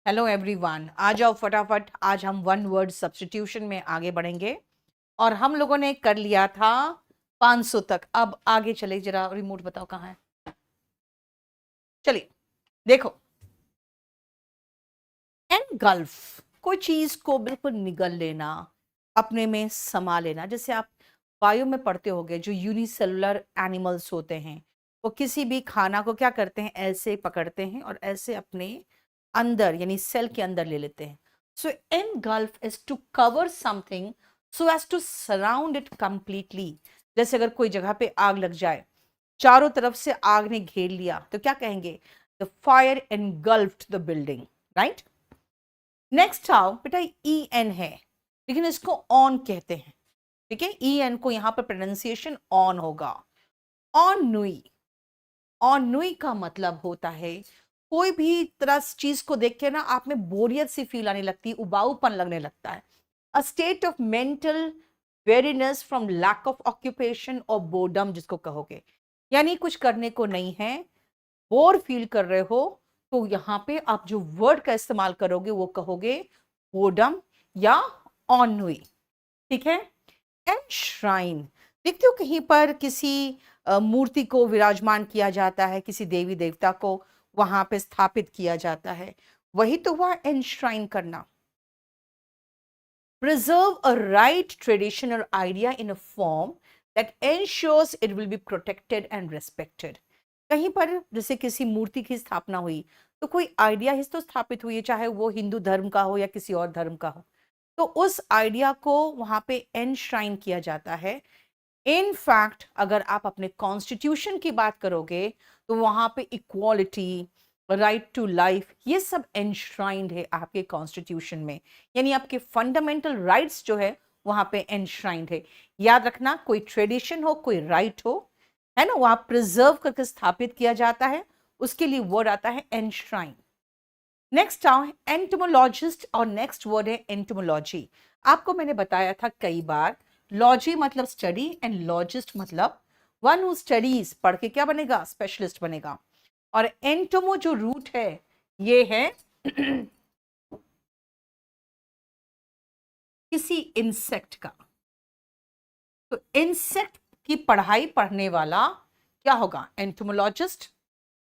Hello everyone, आ जाओ फटाफट। आज हम वन वर्ड सब्स्टिट्यूशन में आगे बढ़ेंगे और हम लोगों ने कर लिया था 500 तक। अब आगे चले, जरा रिमोट बताओ कहाँ है। चलिए देखो, एनगल्फ, कोई चीज को बिल्कुल निगल लेना, अपने में समा लेना। जैसे आप बायो में पढ़ते होगे, जो यूनिसेलुलर एनिमल्स होते हैं वो किसी भी खाना को क्या करते हैं, ऐसे पकड़ते हैं और ऐसे अपने अंदर यानी सेल के अंदर ले लेते हैं। So engulf is to cover something so as to surround it completely. जैसे अगर कोई जगह पे आग लग जाए, चारों तरफ से आग ने घेर लिया, तो क्या कहेंगे, the fire engulfed the building, right. Next आओ बेटा, ई एन है लेकिन इसको ऑन कहते हैं, ठीक है। ई एन को यहां पर प्रोनाउंसिएशन ऑन होगा। ऑन नुई, ऑन नुई का मतलब होता है कोई भी तरह चीज को देख के ना आप में बोरियत सी फील आने लगती है, उबाऊपन लगने लगता है। A state of mental weariness from lack of occupation और बोर्डम जिसको कहोगे, यानी कुछ करने को नहीं है, बोर फील कर रहे हो, तो यहाँ पे आप जो वर्ड का इस्तेमाल करोगे वो कहोगे बोर्डम या ऑनवी, ठीक है। एनश्राइन, देखते हो कहीं पर किसी मूर्ति को विराजमान किया जाता है, किसी देवी देवता को वहां पे स्थापित किया जाता है, वही तो हुआ एनश्राइन करना। प्रिजर्व अ राइट ट्रेडिशन और idea in a form that ensures it will be protected and respected. कहीं पर जैसे किसी मूर्ति की स्थापना हुई तो कोई आइडिया ही तो स्थापित हुई है, चाहे वो हिंदू धर्म का हो या किसी और धर्म का हो, तो उस आइडिया को वहां पे एनश्राइन किया जाता है। इन फैक्ट अगर आप अपने कॉन्स्टिट्यूशन की बात करोगे तो वहां पे इक्वालिटी, राइट टू लाइफ, ये सब एनश्राइंड है आपके कॉन्स्टिट्यूशन में, यानी आपके फंडामेंटल राइट्स जो है वहां पे एनश्राइंड है। याद रखना, कोई ट्रेडिशन हो, कोई राइट हो, है ना, वहां प्रिजर्व करके स्थापित किया जाता है, उसके लिए वर्ड आता है एनश्राइन। नेक्स्ट आओ एंटोमोलॉजिस्ट, और नेक्स्ट वर्ड है एंटोमोलॉजी। आपको मैंने बताया था कई बार, लॉजी मतलब स्टडी एंड लॉजिस्ट मतलब वन हु स्टडीज, पढ़ के क्या बनेगा, स्पेशलिस्ट बनेगा। और एंटोमो जो रूट है ये है किसी इंसेक्ट का, तो इंसेक्ट की पढ़ाई पढ़ने वाला क्या होगा, एंटोमोलॉजिस्ट,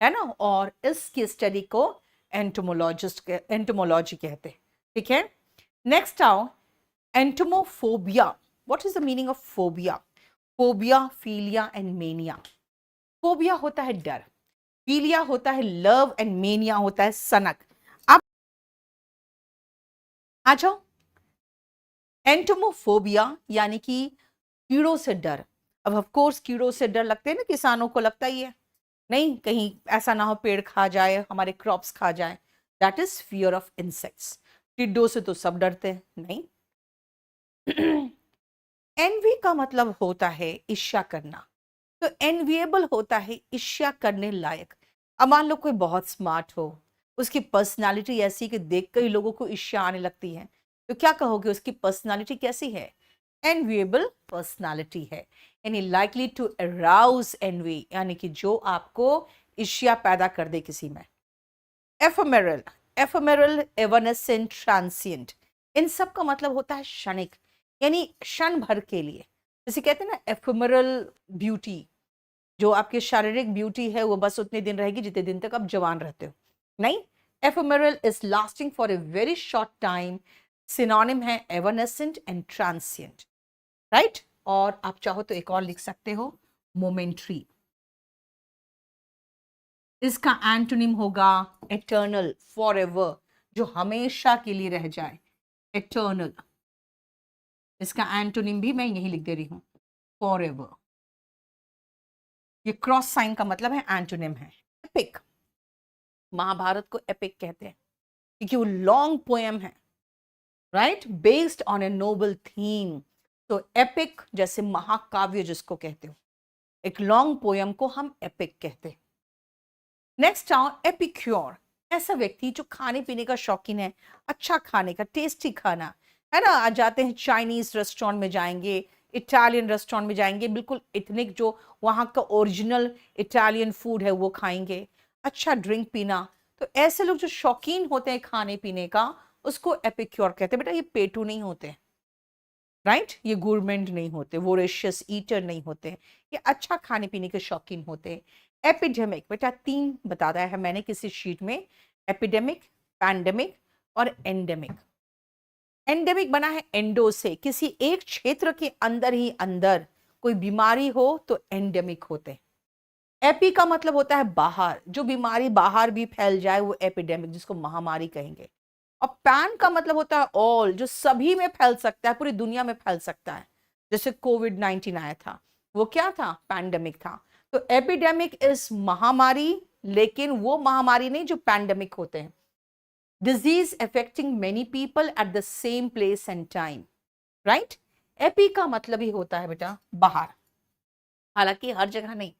है ना। और इसकी स्टडी को एंटोमोलॉजी कहते हैं, ठीक है। नेक्स्ट आओ entomophobia. What is the meaning of phobia? Phobia, philia and mania. Phobia होता है डर, फीलिया होता है लव एंड मेनिया होता है सनक। अब आ जाओ, एंटोमोफोबिया यानी कि कीड़ों से डर। अब ऑफ कोर्स कीड़ों से डर लगते हैं ना, किसानों को लगता ही है, नहीं कहीं ऐसा ना हो पेड़ खा जाए, हमारे क्रॉप्स खा जाए, that is fear of insects. टिड्डों से तो सब डरते हैं, नहीं। एनवी का मतलब होता है ईर्ष्या करना, तो एनविएबल होता है ईर्ष्या करने लायक। अब मान लो कोई बहुत स्मार्ट हो, उसकी पर्सनालिटी ऐसी कि देख कर ही लोगों को ईर्ष्या आने लगती है, तो क्या कहोगे, उसकी पर्सनालिटी कैसी है, एनविएबल पर्सनालिटी है, यानी लाइकली टू अराउज एनवी, यानी कि जो आपको ईर्ष्या पैदा कर दे किसी में। एफेमेरल, एफेमेरल, एवनेसेंट, ट्रांसिएंट, इन सब का मतलब होता है क्षणिक, यानी क्षण भर के लिए। जैसे कहते हैं ना एफेमेरल ब्यूटी, जो आपकी शारीरिक ब्यूटी है वो बस उतने दिन रहेगी जितने दिन तक आप जवान रहते हो, नहीं। Ephemeral is lasting for a very short time, synonym है एवनेसेंट एंड ट्रांसिएंट, राइट। और आप चाहो तो एक और लिख सकते हो, मोमेंट्री। इसका एंटोनिम होगा एटर्नल, फॉरएवर, जो हमेशा के लिए रह जाए, एटर्नल। इसका एंटोनिम भी मैं यही लिख दे रही हूं, फॉरएवर। ये क्रॉस साइन का मतलब है, एंटोनिम है एपिक। महाभारत को एपिक कहते हैं क्योंकि वो लॉन्ग पोएम है, right, based on a noble theme. तो एपिक जैसे महाकाव्य जिसको कहते हो, एक लॉन्ग पोएम को हम एपिक कहते हैं। नेक्स्ट आओ एपिक्योर, ऐसा व्यक्ति जो खाने पीने का शौकीन है, अच्छा खाने का, टेस्टी खाना, है ना। आज जाते हैं चाइनीज रेस्टोरेंट में जाएंगे, इटालियन रेस्टोरेंट में जाएंगे, बिल्कुल इथनिक जो वहाँ का ओरिजिनल इटालियन फूड है वो खाएंगे, अच्छा ड्रिंक पीना, तो ऐसे लोग जो शौकीन होते हैं खाने पीने का, उसको एपिक्योर कहते हैं। बेटा ये पेटू नहीं होते, राइट, ये गुरमेंट नहीं होते, वोरेशियस ईटर नहीं होते, ये अच्छा खाने पीने के शौकीन होते हैं। एपिडेमिक, बेटा 3 बताया है मैंने किसी शीट में, एपिडेमिक, पैंडेमिक और एंडेमिक। एंडेमिक बना है एंडो से, किसी एक क्षेत्र के अंदर ही अंदर कोई बीमारी हो तो एंडेमिक होते हैं। एपी का मतलब होता है बाहर, जो बीमारी बाहर भी फैल जाए वो एपिडेमिक, जिसको महामारी कहेंगे। और पैन का मतलब होता है ऑल, जो सभी में फैल सकता है, पूरी दुनिया में फैल सकता है। जैसे कोविड-19 आया था, वो क्या था, पैंडेमिक था। तो एपिडेमिक इज महामारी, लेकिन वो महामारी नहीं जो पैंडेमिक होते हैं। Disease affecting many people at the same place and time, right. AP का मतलब ही होता है बेटा बाहर, हालांकि हर जगह नहीं।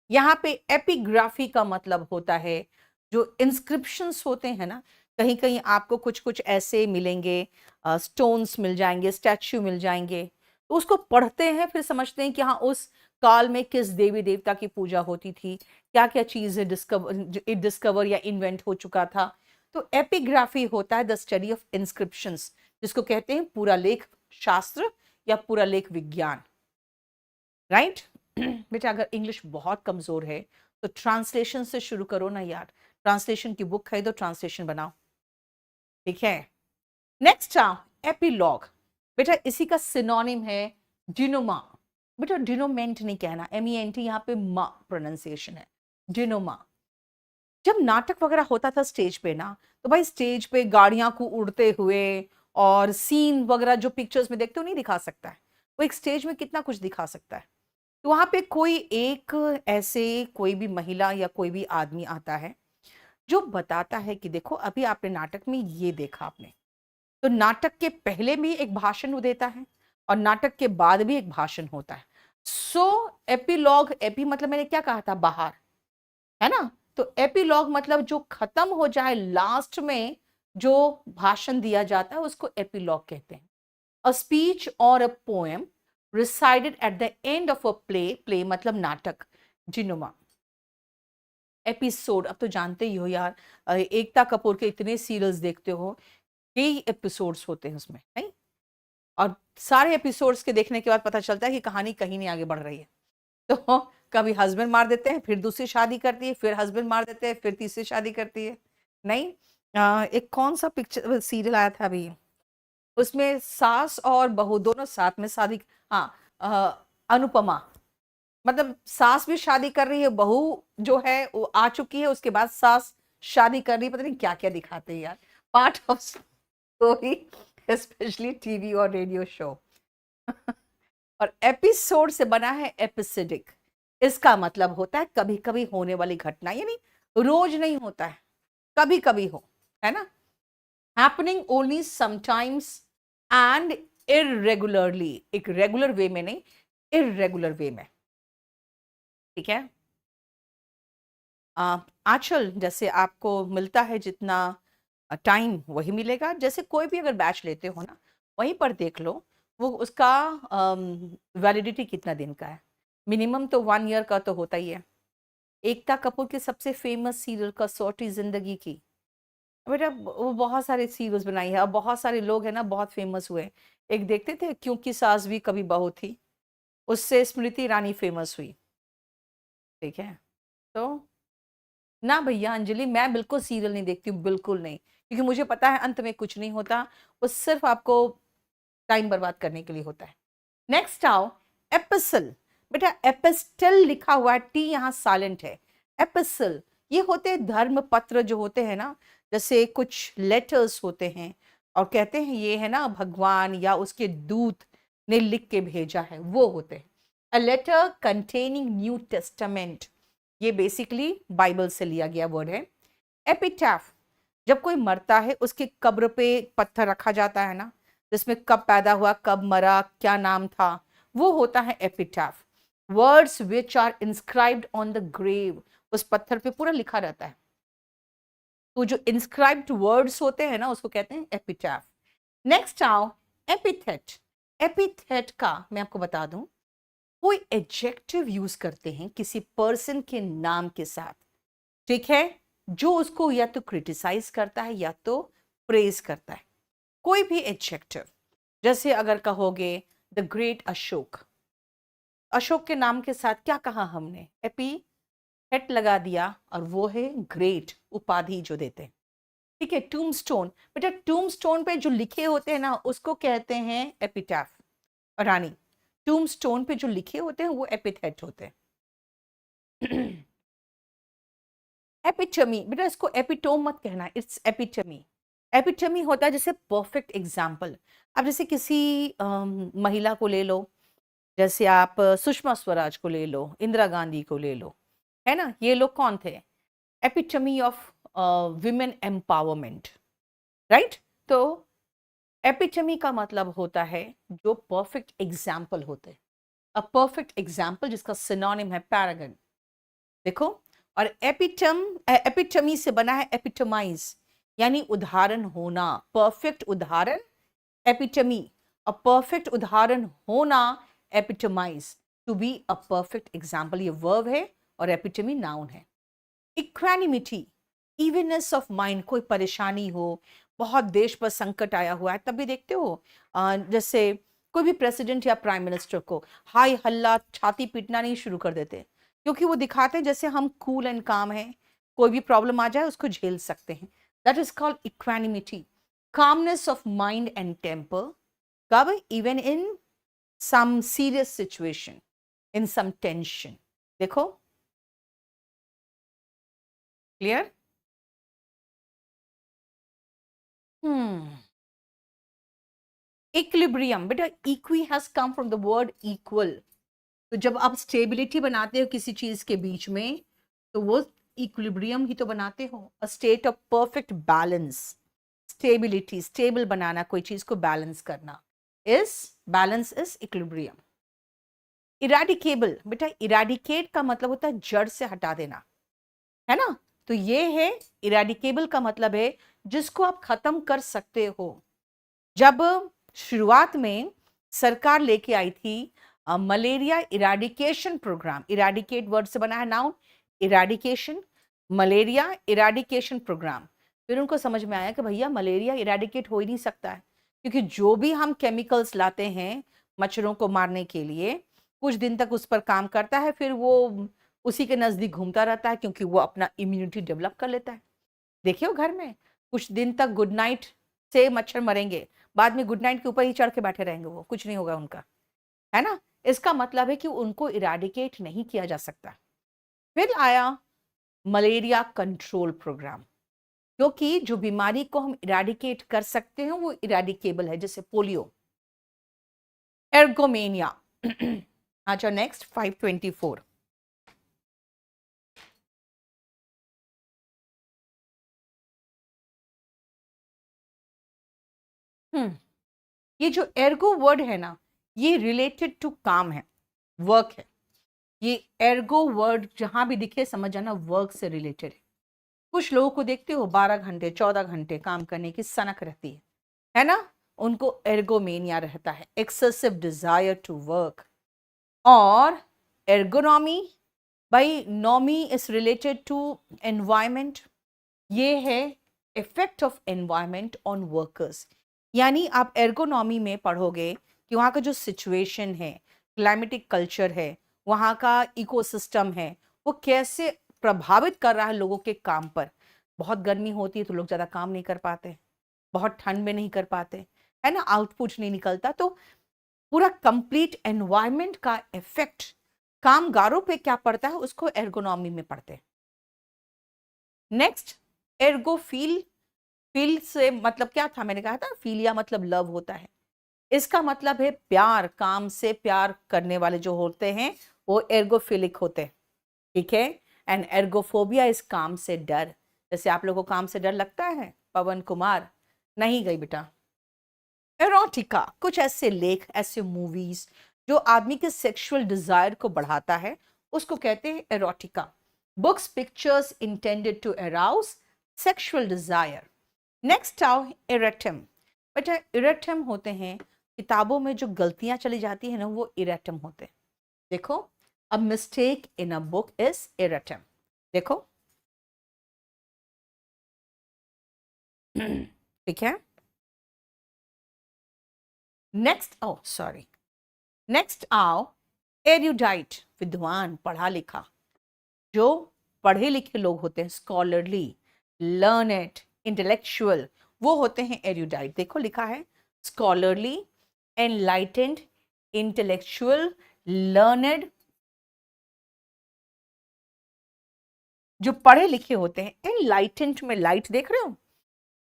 यहाँ पे एपिग्राफी का मतलब होता है जो इंस्क्रिप्शंस होते हैं ना, कहीं कहीं आपको कुछ कुछ ऐसे मिलेंगे, स्टोन्स मिल जाएंगे, स्टैच्यू मिल जाएंगे, तो उसको पढ़ते हैं, फिर समझते हैं कि हाँ उस काल में किस देवी देवता की पूजा होती थी, क्या क्या चीज़ डिस्कवर या इन्वेंट हो चुका था। तो एपिग्राफी होता है द स्टडी ऑफ इंस्क्रिप्शंस, जिसको कहते हैं पुरालेख शास्त्र या पुरालेख विज्ञान, राइट। बेटा अगर इंग्लिश बहुत कमजोर है तो ट्रांसलेशन से शुरू करो ना यार, ट्रांसलेशन की बुक खरीदो, ट्रांसलेशन बनाओ, ठीक है। नेक्स्ट एपिलॉग, बेटा इसी का सिनोनिम है डिनोमा। बेटा डिनोमेंट नहीं कहना, MENT यहाँ पे मा प्रोनाउंसिएशन है, डिनोमा। जब नाटक वगैरह होता था स्टेज पे ना, तो भाई स्टेज पे गाड़ियां को उड़ते हुए और सीन वगैरह जो पिक्चर्स में देखते हो नहीं दिखा सकता है, वो एक स्टेज में कितना कुछ दिखा सकता है। तो वहां पे कोई एक ऐसे कोई भी महिला या कोई भी आदमी आता है जो बताता है कि देखो अभी आपने नाटक में ये देखा आपने, तो नाटक के पहले भी एक भाषण वो देता है और नाटक के बाद भी एक भाषण होता है। सो एपिलॉग, एपी मतलब मैंने क्या कहा था बाहर, है ना, तो एपिलॉग मतलब जो खत्म हो जाए, लास्ट में जो भाषण दिया जाता है उसको एपिलॉग कहते हैं। अ स्पीच और a poem recited at the end of a play, play मतलब नाटक, जिनोमा। एपिसोड, अब तो जानते ही हो यार, एकता कपूर के इतने सीरियल्स देखते हो, कई एपिसोड्स होते हैं उसमें, नहीं, और सारे एपिसोड्स के देखने के बाद पता चलता है कि कहानी कहीं नहीं आगे बढ़ रही है। तो कभी हस्बैंड मार देते हैं, फिर दूसरी शादी करती है, फिर हस्बैंड मार देते हैं, फिर तीसरी शादी करती है, नहीं। एक कौन सा पिक्चर सीरियल आया था अभी, उसमें सास और बहू दोनों साथ में शादी, हाँ, अनुपमा, मतलब सास भी शादी कर रही है, बहू जो है वो आ चुकी है, उसके बाद सास शादी कर रही है, पता नहीं क्या क्या दिखाते हैं यार, part of story, specially TV और रेडियो शो। और एपिसोड से बना है एपिसोडिक, इसका मतलब होता है कभी कभी होने वाली घटना, यानी रोज नहीं होता है, कभी कभी हो, है ना। Happening only sometimes and irregularly, एक रेगुलर वे में नहीं, इरेगुलर वे में, ठीक है। आजकल जैसे आपको मिलता है जितना टाइम वही मिलेगा, जैसे कोई भी अगर बैच लेते हो ना, वहीं पर देख लो वो उसका वैलिडिटी कितना दिन का है, मिनिमम तो 1 ईयर का तो होता ही है। एकता कपूर की सबसे फेमस सीरियल कसौटी जिंदगी की, बेटा वो बहुत सारे सीरियल्स बनाई है और बहुत सारे लोग हैं ना बहुत फेमस हुए। एक देखते थे क्योंकि सास भी कभी बहू थी, उससे स्मृति ईरानी फेमस हुई, ठीक है। तो ना भैया अंजलि, मैं बिल्कुल सीरियल नहीं देखती हूँ, बिल्कुल नहीं, क्योंकि मुझे पता है अंत में कुछ नहीं होता, वो सिर्फ आपको टाइम बर्बाद करने के लिए होता है। नेक्स्ट आओ एपिसल, बेटा एपिस्टल लिखा हुआ है, टी यहाँ साइलेंट है। एपिसल ये होते हैं धर्म पत्र जो होते हैं ना, जैसे कुछ लेटर्स होते हैं और कहते हैं ये है ना भगवान या उसके दूत ने लिख के भेजा है, वो होते हैं। A letter containing new testament, ये बेसिकली बाइबल से लिया गया वर्ड है। एपिटैफ, जब कोई मरता है उसके कब्र पे पत्थर रखा जाता है ना, जिसमें कब पैदा हुआ, कब मरा, क्या नाम था, वो होता है epitaph. Words which are inscribed on the grave, उस पत्थर पे पूरा लिखा रहता है, तो जो इंस्क्राइब्ड वर्ड्स होते हैं ना उसको कहते हैं एपिटैफ। नेक्स्ट आओ एपिथेट। एपिथेट का मैं आपको बता दूं, कोई एडजेक्टिव यूज करते हैं किसी पर्सन के नाम के साथ, ठीक है, जो उसको या तो क्रिटिसाइज करता है या तो प्रेज करता है। कोई भी एडजेक्टिव, जैसे अगर कहोगे द ग्रेट अशोक, अशोक के नाम के साथ क्या कहा हमने, एपीथेट लगा दिया, और वो है ग्रेट, उपाधि जो देते हैं। ठीक है, टूमस्टोन, बेटा टूमस्टोन पे जो लिखे होते हैं ना उसको कहते हैं एपिटैफ। रानी, टूमस्टोन पे जो लिखे होते हैं वो एपिथेट होते हैं। एपिटमी, बेटा इसको एपिटोम मत कहना, इट्स एपिटमी। एपिटमी होता है जैसे परफेक्ट एग्जाम्पल। अब जैसे किसी महिला को ले लो, जैसे आप सुषमा स्वराज को ले लो, इंदिरा गांधी को ले लो, है ना, ये लोग कौन थे, epitome of women empowerment, right. तो एपिटमी का मतलब होता है जो परफेक्ट एग्जाम्पल होते हैं, अ परफेक्ट एग्जाम्पल जिसका सिनोनिम है पैरागन। देखो, और एपिटमी से बना है एपिटमाइज, यानी उदाहरण होना, परफेक्ट उदाहरण एपिटमी, अ परफेक्ट उदाहरण होना epitomise, to be a perfect example, ये वर्ब है और एपिटमी नाउन है। इक्वानिमिटी, इवननेस ऑफ माइंड, कोई परेशानी हो, बहुत देश पर संकट आया हुआ है, तब भी देखते हो जैसे कोई भी प्रेसिडेंट या प्राइम मिनिस्टर को हाय हल्ला छाती पीटना नहीं शुरू कर देते, क्योंकि वो दिखाते हैं जैसे हम कूल एंड काम हैं, कोई भी प्रॉब्लम आ जाए उसको झेल सकते हैं। That is called equanimity. Calmness of mind and temper, कब, even in some serious situation, in some tension. देखो, क्लियर? इक्विलिब्रियम, बेटा equi has come from the word equal. तो जब आप स्टेबिलिटी बनाते हो किसी चीज के बीच में, तो वो इक्विलिब्रियम ही तो बनाते हो, a state of perfect balance. Stability, stable बनाना, कोई चीज को बैलेंस करना, is balance is equilibrium. Eradicable, बेटा इरेडिकेट का मतलब होता है जड़ से हटा देना, है ना। तो ये है इरेडिकेबल का मतलब है जिसको आप खत्म कर सकते हो। जब शुरुआत में सरकार लेके आई थी malaria eradication programme, eradicate word से बना है noun, eradication, malaria eradication programme, फिर उनको समझ में आया कि भैया मलेरिया इराडिकेट हो ही नहीं सकता है, क्योंकि जो भी हम केमिकल्स लाते हैं मच्छरों को मारने के लिए, कुछ दिन तक उस पर काम करता है, फिर वो उसी के नजदीक घूमता रहता है, क्योंकि वो अपना इम्यूनिटी डेवलप कर लेता है। देखियो घर में कुछ दिन तक गुड नाइट से मच्छर मरेंगे, बाद में गुड नाइट के ऊपर ही चढ़ के बैठे रहेंगे, वो कुछ नहीं होगा उनका, है ना। इसका मतलब है कि उनको इराडिकेट नहीं किया जा सकता। फिर आया मलेरिया कंट्रोल प्रोग्राम, क्योंकि जो बीमारी को हम इराडिकेट कर सकते हैं वो इराडिकेबल है, जैसे पोलियो। एर्गोमेनिया। अच्छा नेक्स्ट 524। ये जो एर्गो वर्ड है ना, ये रिलेटेड टू काम है, वर्क है। ये एर्गो वर्ड जहां भी दिखे समझ जाना वर्क से रिलेटेड है। कुछ लोगों को देखते हो 12 घंटे 14 घंटे काम करने की सनक रहती है ना, उनको एर्गोमेनिया रहता है, एक्सेसिव डिजायर टू वर्क। और एर्गोनॉमी, भाई नॉमी इज रिलेटेड टू एनवायरमेंट, ये है effect of environment on workers. यानी आप एर्गोनॉमी में पढ़ोगे कि वहाँ का जो सिचुएशन है, क्लाइमेटिक कल्चर है, वहाँ का इकोसिस्टम है, वो कैसे प्रभावित कर रहा है लोगों के काम पर। बहुत गर्मी होती है तो लोग ज़्यादा काम नहीं कर पाते, बहुत ठंड में नहीं कर पाते, है ना, आउटपुट नहीं निकलता। तो पूरा कंप्लीट एनवायरमेंट का इफेक्ट कामगारों पे क्या पड़ता है उसको एर्गोनॉमी में पढ़ते हैं। नेक्स्ट, एर्गोफील। फील से मतलब क्या था, मैंने कहा था फीलिया मतलब लव होता है, इसका मतलब है प्यार, काम से प्यार करने वाले जो होते हैं वो एर्गोफिलिक होते हैं, ठीक है। एंड एर्गोफोबिया इस काम से डर, जैसे आप लोगों को काम से डर लगता है, पवन कुमार नहीं गई बेटा। एरोटिका, कुछ ऐसे लेख, ऐसे मूवीज जो आदमी के सेक्सुअल डिजायर को बढ़ाता है, उसको कहते हैं erotica. Books pictures intended to arouse sexual desire. Next आओ इरेटम। बेटा इरेटम होते हैं किताबों में जो गलतियां चली जाती है ना, वो इरेटम होते हैं। देखो, a mistake in a book is erratum. देखो, ठीक है। नेक्स्ट, ओ सॉरी, नेक्स्ट आओ एरुडाइट, विद्वान, पढ़ा लिखा। जो पढ़े लिखे लोग होते हैं, स्कॉलरली, लर्नेड, इंटेलेक्चुअल, वो होते हैं एरुडाइट। देखो लिखा है स्कॉलरली, एनलाइटेंड, इंटेलेक्चुअल, लर्नेड। जो पढ़े लिखे होते हैं, एनलाइटेंड में लाइट देख रहे हो,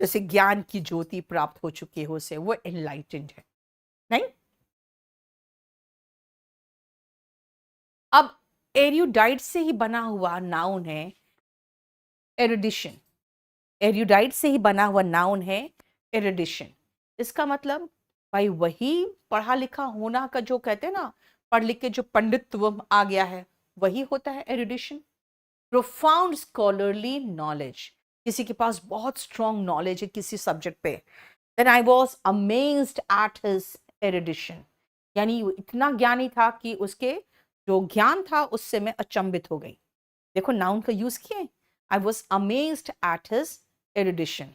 जैसे ज्ञान की ज्योति प्राप्त हो चुकी हो से, वो एनलाइटेंड है। नहीं, अब एरुडाइट से ही बना हुआ नाउन है एरुडिशन। एरुडाइट से ही बना हुआ नाउन है एरुडिशन। इसका मतलब भाई वही पढ़ा लिखा होना का, जो कहते हैं ना, पढ़ लिख के जो पंडित्व आ गया है, वही होता है एरुडिशन। प्रोफाउंड स्कॉलरली नॉलेज, किसी के पास बहुत स्ट्रॉन्ग नॉलेज है किसी सब्जेक्ट पे। Then I was amazed at his erudition, यानी वो इतना ज्ञानी था कि उसके जो ज्ञान था उससे मैं अचंभित हो गई। देखो नाउन का यूज किए, I was amazed at his erudition.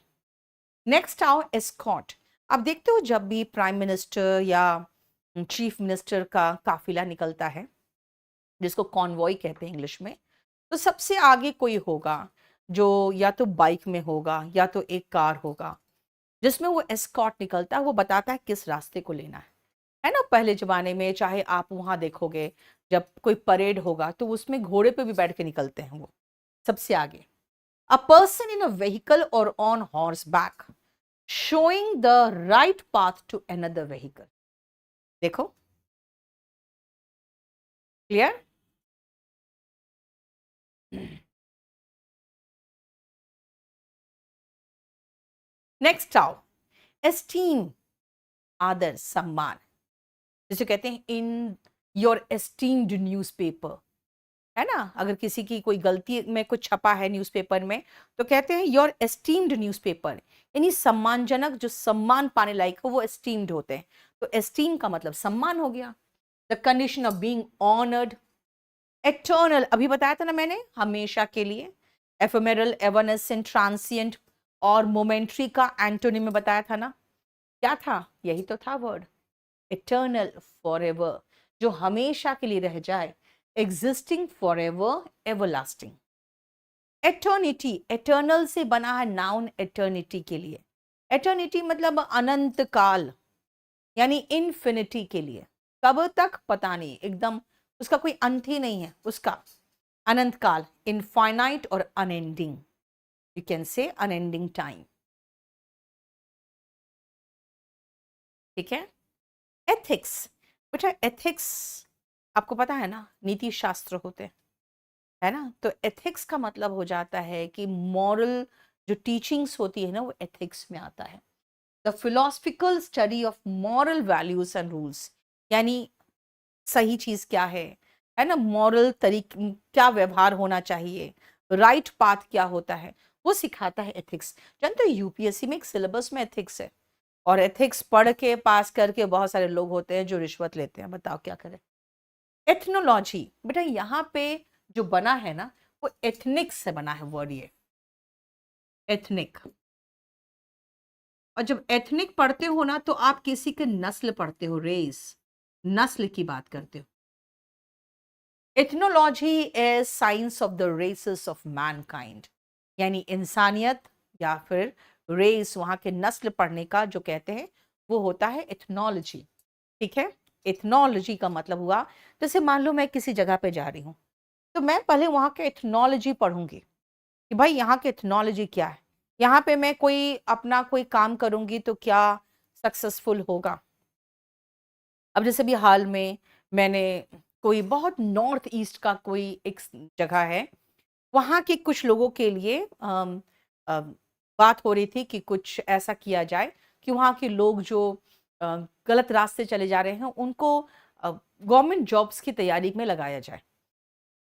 Next आओ एस्कॉट। अब देखते हो जब भी प्राइम मिनिस्टर या चीफ मिनिस्टर का काफिला निकलता है, जिसको कॉन्वॉय कहते हैं इंग्लिश में, तो सबसे आगे कोई होगा जो या तो बाइक में होगा या तो एक कार होगा, जिसमें वो एस्कॉट निकलता है। वो बताता है किस रास्ते को लेना है ना। पहले जमाने में चाहे आप वहां देखोगे, जब कोई परेड होगा तो उसमें घोड़े पे भी बैठ के निकलते हैं वो सबसे आगे। A person in a vehicle और on horseback, showing the right path to another vehicle. देखो क्लियर। नेक्स्ट आओ एस्टीम, आदर सम्मान, जिसे कहते हैं इन योर एस्टीम्ड न्यूज़पेपर, है ना। अगर किसी की कोई गलती में कुछ छपा है न्यूज़पेपर में, तो कहते हैं योर एस्टीम्ड न्यूज़पेपर, यानी सम्मानजनक, जो सम्मान पाने लायक हो वो एस्टीम्ड होते हैं। तो एस्टीम का मतलब सम्मान हो गया। The condition of being honoured. Eternal, अभी बताया था ना मैंने, हमेशा के लिए। एफेमेरल, एवरनेसेंट, ट्रांसिएंट और मोमेंट्री का एंटोनी में बताया था ना। क्या था, यही तो था वर्ड इटर्नल, फॉरएवर, जो हमेशा के लिए रह जाए। Existing, forever, everlasting. Eternity, eternal से बना है नाउन एटर्निटी के लिए। एटर्निटी मतलब अनंत काल, यानी इन्फिनिटी के लिए। कब तक पता नहीं, एकदम उसका कोई अंत ही नहीं है उसका। अनंत काल, इनफाइनाइट और unending, you can say unending time. ठीक है। एथिक्स, बेटा एथिक्स आपको पता है ना, नीति शास्त्र होते हैं, है ना। तो एथिक्स का मतलब हो जाता है कि मॉरल जो टीचिंग्स होती है ना, वो एथिक्स में आता है। The philosophical study of moral values and rules, यानी सही चीज क्या है ना, मॉरल तरीके क्या व्यवहार होना चाहिए, राइट पाथ क्या होता है, वो सिखाता है एथिक्स। जानते हो यूपीएससी में एक सिलेबस में एथिक्स है, और एथिक्स पढ़ के पास करके बहुत सारे लोग होते हैं जो रिश्वत लेते हैं। बताओ क्या करें। एथनोलॉजी, बेटा यहाँ पे जो बना है ना, वो एथनिक से बना है वर्ड, ये एथनिक। और जब एथनिक पढ़ते हो ना, तो आप किसी के नस्ल पढ़ते हो, रेस, नस्ल की बात करते हो। Ethnology is science of the races of mankind, यानी इंसानियत या फिर रेस, वहां के नस्ल पढ़ने का जो कहते हैं वो होता है एथनोलॉजी। ठीक है। एथनोलॉजी का मतलब हुआ, जैसे मान लो मैं किसी जगह पे जा रही हूँ, तो मैं पहले वहां के एथनोलॉजी पढ़ूंगी कि भाई यहाँ की एथनोलॉजी क्या है। यहाँ पे मैं कोई अपना कोई काम करूंगी तो क्या सक्सेसफुल होगा। अब जैसे भी हाल में मैंने कोई बहुत नॉर्थ ईस्ट का कोई एक जगह है, वहाँ के कुछ लोगों के लिए बात हो रही थी कि कुछ ऐसा किया जाए कि वहाँ के लोग जो गलत रास्ते चले जा रहे हैं, उनको गवर्नमेंट जॉब्स की तैयारी में लगाया जाए।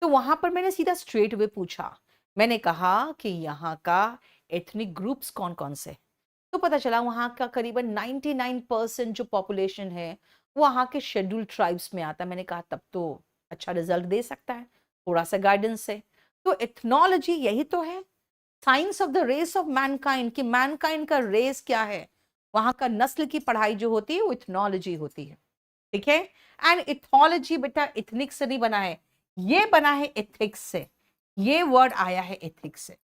तो वहां पर मैंने सीधा स्ट्रेट वे पूछा, मैंने कहा कि यहाँ का एथनिक ग्रुप्स कौन कौन से। तो पता चला वहाँ का करीबन 99% जो पॉपुलेशन है वो वहाँ के शेड्यूल्ड ट्राइब्स में आता है। मैंने कहा तब तो अच्छा रिजल्ट दे सकता है थोड़ा सा गाइडेंस से। तो एथनोलॉजी यही तो है, science of the race of mankind, कि मैनकाइंड का रेस क्या है, वहां का नस्ल की पढ़ाई जो होती है वो इथनोलॉजी होती है, ठीक है। एंड इथोलॉजी बेटा इथनिक्स से नहीं बना है, ये बना है एथिक्स से, ये वर्ड आया है एथिक्स से।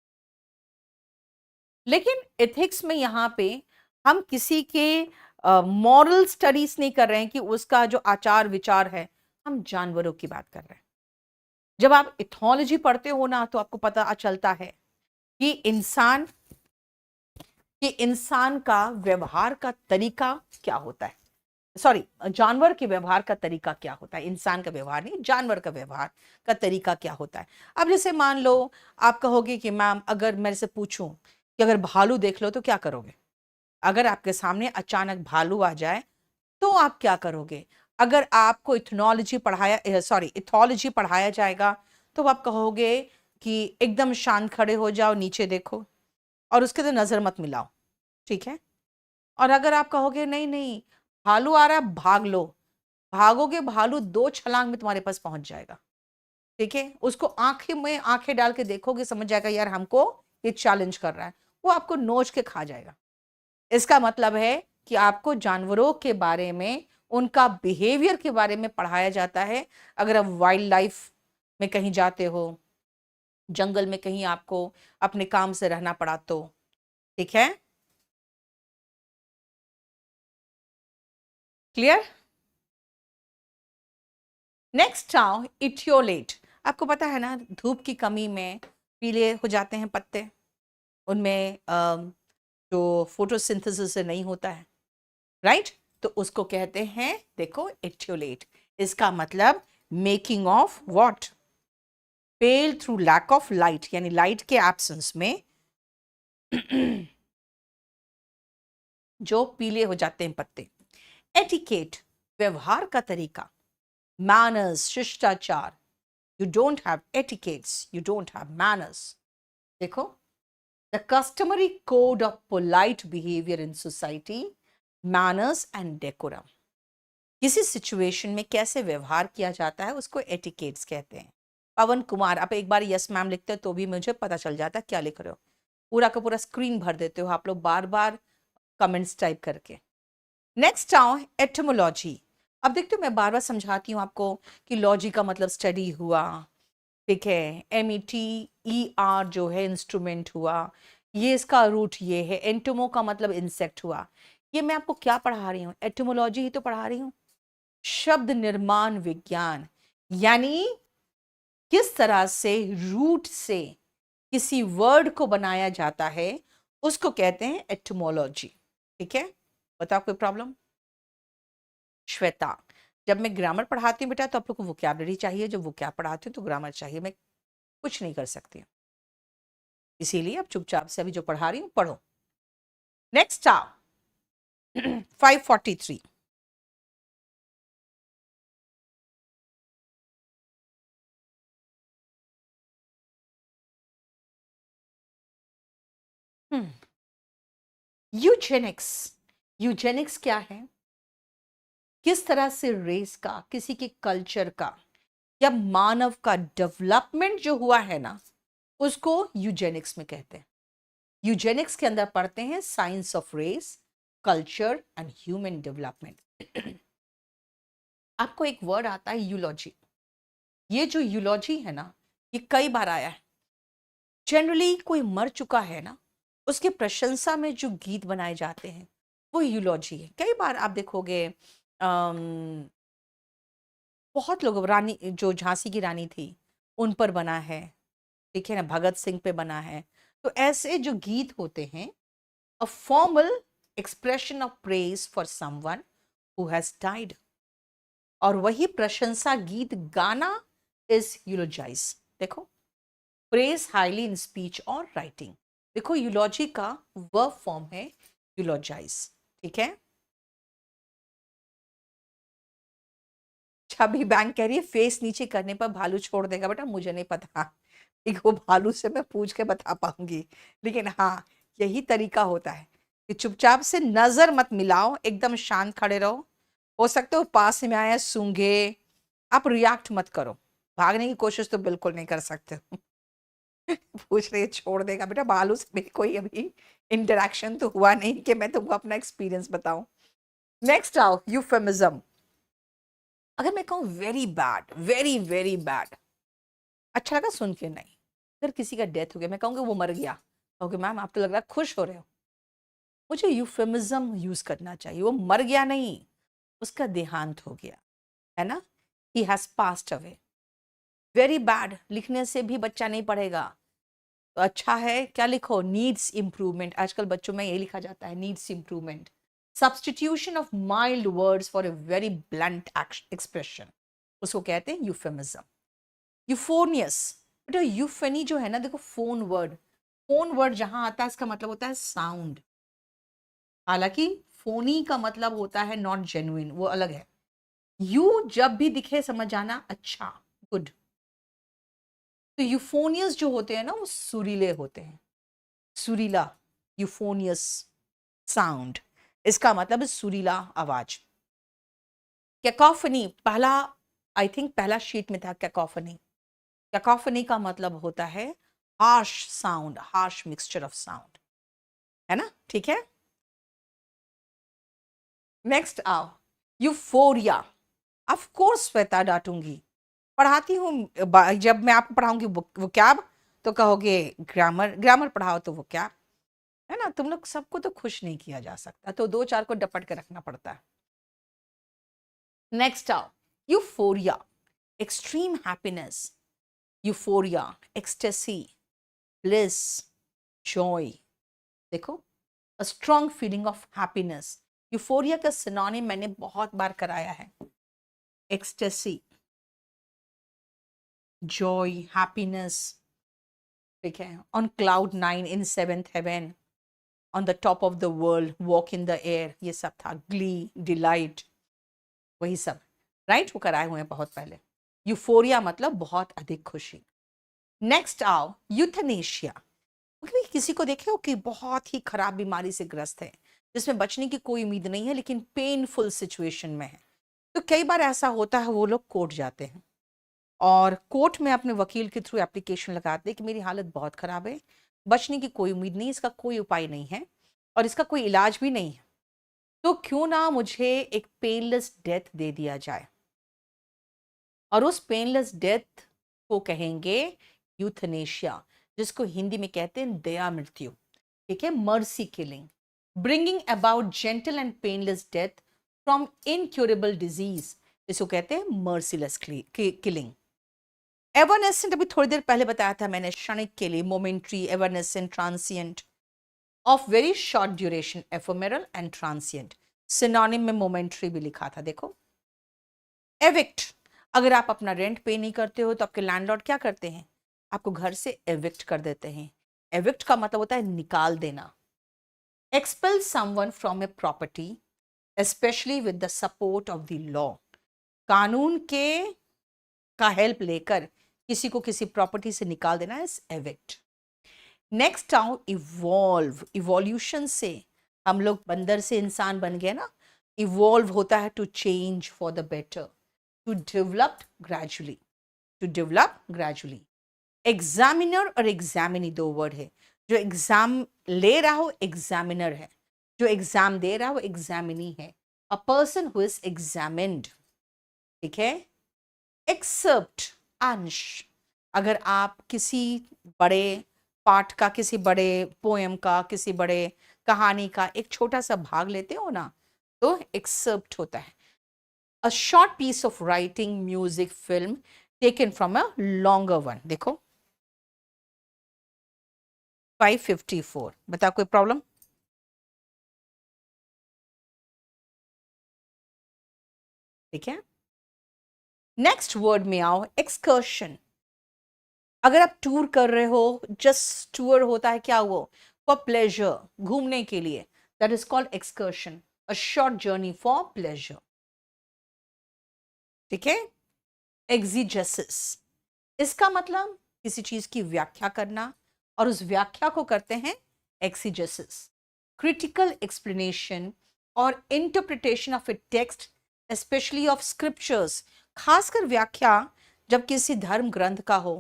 लेकिन एथिक्स में यहाँ पे हम किसी के मॉरल स्टडीज नहीं कर रहे हैं कि उसका जो आचार विचार है, हम जानवरों की बात कर रहे हैं। जब आप इथोलॉजी पढ़ते हो ना तो आपको पता चलता है कि इंसान का व्यवहार का तरीका क्या होता है, सॉरी, जानवर के व्यवहार का तरीका क्या होता है, इंसान का व्यवहार नहीं, जानवर का व्यवहार का तरीका क्या होता है। अब जैसे मान लो आप कहोगे कि मैम अगर मेरे से पूछूं कि अगर भालू देख लो तो क्या करोगे, अगर आपके सामने अचानक भालू आ जाए तो आप क्या करोगे। अगर आपको इथोलॉजी पढ़ाया जाएगा तो आप कहोगे कि एकदम शांत खड़े हो जाओ, नीचे देखो और उसके तो नजर मत मिलाओ, ठीक है। और अगर आप कहोगे नहीं नहीं, भालू आ रहा है भाग लो, भागोगे भालू 2 छलांग में तुम्हारे पास पहुंच जाएगा, ठीक है। उसको आंखें में आंखें डाल के देखोगे, समझ जाएगा यार हमको ये चैलेंज कर रहा है, वो आपको नोच के खा जाएगा। इसका मतलब है कि आपको जानवरों के बारे में, उनका बिहेवियर के बारे में पढ़ाया जाता है। अगर आप वाइल्ड लाइफ में कहीं जाते हो, जंगल में कहीं आपको अपने काम से रहना पड़ा तो, ठीक है, क्लियर। नेक्स्ट आओ इटियोलेट। आपको पता है ना धूप की कमी में पीले हो जाते हैं पत्ते, उनमें जो फोटोसिंथेसिस से नहीं होता है, राइट, तो उसको कहते हैं, देखो इटियोलेट, इसका मतलब making of what, pale through lack of light, यानी लाइट के एब्सेंस में जो पीले हो जाते हैं पत्ते। एटिकेट, व्यवहार का तरीका, मैनर्स, शिष्टाचार। You don't have etiquettes, you don't have manners. देखो, the customary code of polite behavior in society, manners and decorum. किसी सिचुएशन में कैसे व्यवहार किया जाता है उसको एटिकेट्स कहते हैं। पवन कुमार, आप एक बार यस मैम लिखते हो तो भी मुझे पता चल जाता है क्या लिख रहे हो, पूरा का पूरा स्क्रीन भर देते हो आप लोग बार बार कमेंट्स टाइप करके। नेक्स्ट आओ एटमोलॉजी। अब देखते हो मैं बार बार समझाती हूँ आपको कि लॉजी का मतलब स्टडी हुआ, ठीक है, METER जो है इंस्ट्रूमेंट हुआ, ये इसका रूट ये है, एंटोमो का मतलब इंसेक्ट हुआ। ये मैं आपको क्या पढ़ा रही हूँ, एटोमोलॉजी ही तो पढ़ा रही हूँ, शब्द निर्माण विज्ञान, यानी किस तरह से रूट से किसी वर्ड को बनाया जाता है उसको कहते हैं एटोमोलॉजी, ठीक है। बताओ कोई प्रॉब्लम। श्वेता, जब मैं ग्रामर पढ़ाती हूँ बेटा तो आप लोग को वोकैबुलरी चाहिए, जब वोकैब पढ़ाती हूँ तो ग्रामर चाहिए, मैं कुछ नहीं कर सकती हूँ, इसीलिए अब चुपचाप से अभी जो पढ़ा रही हूँ पढ़ो। नेक्स्ट आओ 543। यूजेनिक्स। यूजेनिक्स क्या है, किस तरह से रेस का, किसी के कल्चर का या मानव का डेवलपमेंट जो हुआ है ना उसको यूजेनिक्स में कहते हैं। यूजेनिक्स के अंदर पढ़ते हैं science of race, culture and human development. आपको एक वर्ड आता है यूलॉजी। ये जो यूलॉजी है ना ये कई बार आया है। जनरली कोई मर चुका है ना उसके प्रशंसा में जो गीत बनाए जाते हैं वो यूलॉजी है। कई बार आप देखोगे बहुत लोग, रानी जो झांसी की रानी थी उन पर बना है, ठीक है ना, भगत सिंह पे बना है। तो ऐसे जो गीत होते हैं, a formal expression of praise for someone who has died, और वही प्रशंसा गीत गाना इज यूलोजाइज। देखो, प्रेज हाईली इन स्पीच और राइटिंग, देखो यूलॉजी का वर्ब फॉर्म है यूलोजाइज, ठीक है। छवि बैंक कह रही है फेस नीचे करने पर भालू छोड़ देगा, बेटा मुझे नहीं पता, ठीक, वो भालू से मैं पूछ के बता पाऊंगी, लेकिन हाँ यही तरीका होता है कि चुपचाप से नजर मत मिलाओ, एकदम शांत खड़े रहो। हो सकता है वो पास में आया सूंघे, आप रिएक्ट मत करो, भागने की कोशिश तो बिल्कुल नहीं कर सकते। पूछ रही है छोड़ देगा बेटा, भालू से मेरी कोई अभी इंटरेक्शन तो हुआ नहीं कि मैं तुमको अपना एक्सपीरियंस बताऊं। नेक्स्ट आओ, यूफेमिज्म। अगर मैं कहूँ very bad, very very bad, अच्छा लगा सुन के? नहीं। अगर किसी का डेथ हो गया, मैं कहूँगी वो मर गया, ओके मैम आप तो लग रहा है खुश हो रहे हो, मुझे यूफेमिज्म यूज करना चाहिए। वो मर गया नहीं, उसका देहांत हो गया, है ना, he has passed away. Very bad लिखने से भी बच्चा नहीं पढ़ेगा, तो अच्छा है क्या लिखो, नीड्स इंप्रूवमेंट। आजकल बच्चों में ये लिखा जाता है needs improvement. Substitution of mild words for a very blunt expression, उसको कहते हैं यूफेमिज्म। यूफोनियस, बेटा यूफेनी जो है ना, देखो फोन वर्ड जहां आता है इसका मतलब होता है साउंड, हालांकि फोनी का मतलब होता है नॉट जेन्युइन, वो अलग है। यू जब भी दिखे समझ आना अच्छा, गुड। तो यूफोनियस जो होते हैं ना वो सुरीले होते हैं, सुरीला, यूफोनियस साउंड, इसका मतलब है सुरीला आवाज। कैकोफनी, पहला आई थिंक पहला शीट में था कैकोफनी। कैकोफनी का मतलब होता है harsh sound, harsh mixture of sound, है ना, ठीक है। नेक्स्ट आओ, यूफोरिया। ऑफ कोर्स श्वेता डांटूंगी, पढ़ाती हूँ जब मैं आपको पढ़ाऊंगी वोकैब तो कहोगे ग्रामर, ग्रामर पढ़ाओ तो वोकैब, है ना। तुम लोग सबको तो खुश नहीं किया जा सकता, तो दो चार को डपट के रखना पड़ता है। नेक्स्ट आओ, euphoria, extreme happiness, euphoria, ecstasy, bliss, joy. देखो, a strong feeling of happiness. Euphoria का सिनोनिम मैंने बहुत बार कराया है, एक्सटेसी, जॉय, हैप्पीनेस, ठीक है। On cloud 9 in 7th heaven, on the top of the world, walk in the air, ये सब था। ग्ली, डिलाइट, वही सब, राइट, वो कराए हुए हैं बहुत पहले। यूफोरिया मतलब बहुत अधिक खुशी। नेक्स्ट आओ, यूथनेशिया। कभी किसी को देखे हो कि बहुत ही खराब बीमारी से ग्रस्त है, जिसमें बचने की कोई उम्मीद नहीं है, लेकिन पेनफुल सिचुएशन में है, तो कई बार ऐसा होता है वो लोग कोर्ट जाते हैं और कोर्ट में अपने वकील के थ्रू एप्लीकेशन लगाते हैं कि मेरी हालत बहुत खराब है, बचने की कोई उम्मीद नहीं, इसका कोई उपाय नहीं है और इसका कोई इलाज भी नहीं है, तो क्यों ना मुझे एक पेनलेस डेथ दे दिया जाए। और उस पेनलेस डेथ को कहेंगे यूथनेशिया, जिसको हिंदी में कहते हैं दया मृत्यु, ठीक है, mercy killing, bringing about gentle and painless death from incurable disease, इसको कहते हैं मर्सीलेस किलिंग। एवरनेसेंट, अभी थोड़ी देर पहले बताया था मैंने, क्षणिक के लिए, momentary, evanescent, transient, of very short duration, ephemeral and transient. Synonym में मोमेंट्री भी लिखा था, देखो। एविक्ट, अगर आप अपना रेंट पे नहीं करते हो तो आपके लैंडलॉर्ड क्या करते हैं, आपको घर से एविक्ट कर देते हैं। एविक्ट का मतलब होता है निकाल देना। Expel someone from a property specially with the support of the law, कानून के का हेल्प लेकर किसी को किसी प्रॉपर्टी से निकाल देना इज एविक्ट। नेक्स्ट आओ, इवॉल्व। इवोल्यूशन से हम लोग बंदर से इंसान बन गए ना, इवॉल्व होता है to change for the better, to develop gradually, to develop gradually. Examiner और एग्जामिनी दो वर्ड है, जो एग्जाम ले रहा हो एग्जामिनर है, जो एग्जाम दे रहा हो एग्जामिनी है। अ पर्सन हु इज एग्जामिन्ड, ठीक है। एक्सेप्ट, अंश, अगर आप किसी बड़े पाठ का, किसी बड़े पोएम का, किसी बड़े कहानी का एक छोटा सा भाग लेते हो ना, तो एक्सेप्ट होता है। A short piece of writing, music, film taken from a longer one. देखो 554, बता कोई प्रॉब्लम? ठीक है। नेक्स्ट वर्ड में आओ, एक्सकर्शन। अगर आप टूर कर रहे हो, जस्ट टूर होता है क्या, वो फॉर प्लेजर, घूमने के लिए, that is called excursion, a short journey for pleasure, ठीक है। एग्जीजेसिस, इसका मतलब किसी चीज की व्याख्या करना, और उस व्याख्या को करते हैं एक्सीजेसिस। क्रिटिकल एक्सप्लेनेशन और interpretation of A text, specially of scriptures, खासकर व्याख्या जब किसी धर्म ग्रंथ का हो,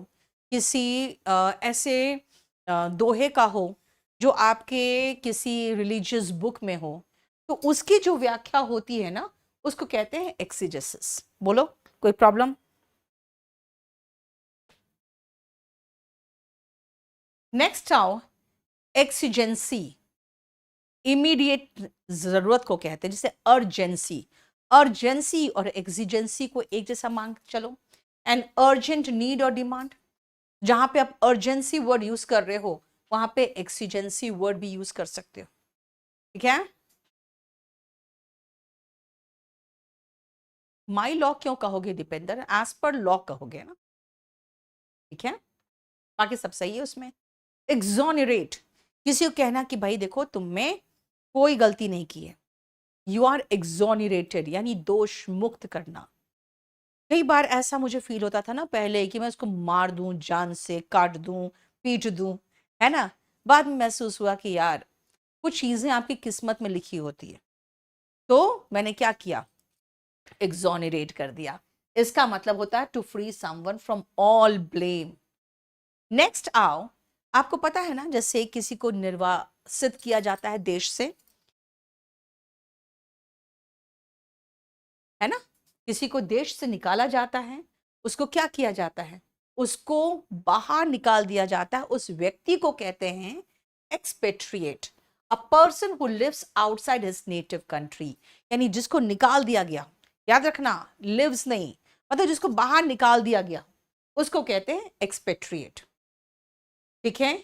किसी ऐसे दोहे का हो जो आपके किसी रिलीजियस बुक में हो, तो उसकी जो व्याख्या होती है ना, उसको कहते हैं एक्सीजेसिस। बोलो, कोई प्रॉब्लम? नेक्स्ट आओ, एक्सीजेंसी। इमीडिएट जरूरत को कहते हैं, जैसे अर्जेंसी। अर्जेंसी और एक्सीजेंसी को एक जैसा मान चलो। एन अर्जेंट नीड और डिमांड, जहां पे आप अर्जेंसी वर्ड यूज कर रहे हो वहां पे एक्सीजेंसी वर्ड भी यूज कर सकते हो। ठीक है? माई लॉ क्यों कहोगे दीपेंद्र? एज पर लॉ कहोगे ना। ठीक है, बाकी सब सही है उसमें। एक्सोनरेट, किसी को कहना कि भाई देखो तुम में कोई गलती नहीं की है, यू आर एक्सोनरेटेड, यानी दोष मुक्त करना। कई बार ऐसा मुझे फील होता था ना पहले कि मैं उसको मार दूं, जान से काट दूं, पीट दूं, है ना। बाद में महसूस हुआ कि यार कुछ चीजें आपकी किस्मत में लिखी होती है, तो मैंने क्या किया, एक्सोनरेट कर दिया। इसका मतलब होता है to free someone from all blame. Next आओ, आपको पता है ना जैसे किसी को निर्वासित किया जाता है देश से, है ना, किसी को देश से निकाला जाता है, उसको क्या किया जाता है, उसको बाहर निकाल दिया जाता है। उस व्यक्ति को कहते हैं expatriate, a person who lives outside his native country, यानी जिसको निकाल दिया गया। याद रखना, लिव्स नहीं, मतलब जिसको बाहर निकाल दिया गया उसको कहते हैं एक्सपेट्रिएट। ठीक है?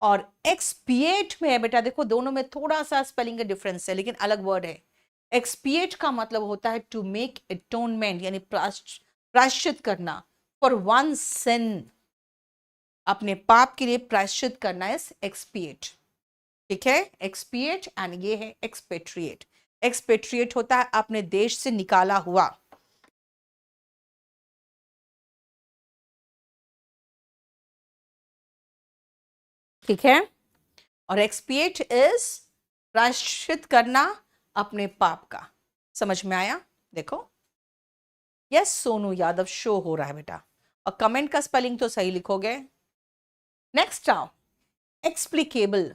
और एक्सपिएट में है बेटा, देखो दोनों में थोड़ा सा स्पेलिंग का डिफरेंस है लेकिन अलग वर्ड है। एक्सपिएट का मतलब होता है टू मेक एटोनमेंट, यानी प्रायश्चित करना, फॉर वन सिन, अपने पाप के लिए प्रायश्चित करना इज एक्सपिएट। ठीक है? एक्सपिएट एंड ये है एक्सपेट्रिएट। एक्सपेट्रिएट होता है अपने देश से निकाला हुआ। ठीक है? और एक्सपिएट इज प्रायश्चित करना अपने पाप का। समझ में आया? देखो, यस सोनू यादव शो हो रहा है बेटा, और कमेंट का स्पेलिंग तो सही लिखोगे। नेक्स्ट आओ, एक्सप्लिकेबल,